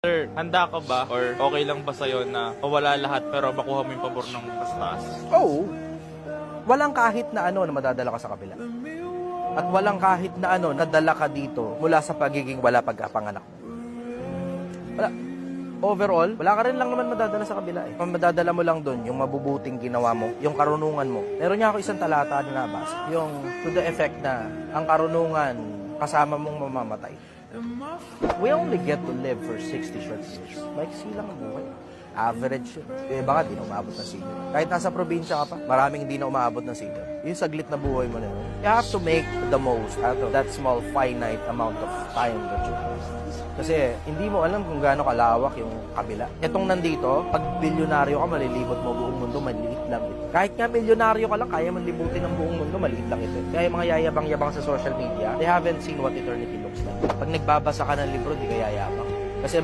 Sir, handa ka ba or okay lang ba sa'yo na mawala lahat pero makuha mo yung pabor ng mas taas? Oo. Walang kahit na ano na madadala ka sa kabila. At walang kahit na ano na dala ka dito mula sa pagiging wala pagkapanganak. Wala. Overall, wala ka rin lang naman madadala sa kabila eh. Ang madadala mo lang doon, yung mabubuting ginawa mo, yung karunungan mo. Meron niya ako isang talata na nabasa. Yung to the effect na ang karunungan kasama mong mamamatay. We only get to live for 60 short years. Maiksi lang ang buhay. Average yun. Yung iba nga, di na umabot ng senior. Kahit nasa probinsya ka pa, maraming hindi na umabot ng senior. Yung saglit na buhay mo na yun. You have to make the most out of that small finite amount of time that you have. Kasi hindi mo alam kung gaano kalawak yung kabila. Itong nandito, pag bilyonaryo ka, malilibot mo buong mundo, maliit lang ito. Kahit nga milyonaryo ka lang, kaya man libutin ang buong mundo, maliit lang ito. Kaya yung mga yayabang-yabang sa social media, they haven't seen what eternity looks like. Pag nagbabasa ka ng libro, di ka yayabang. Kasi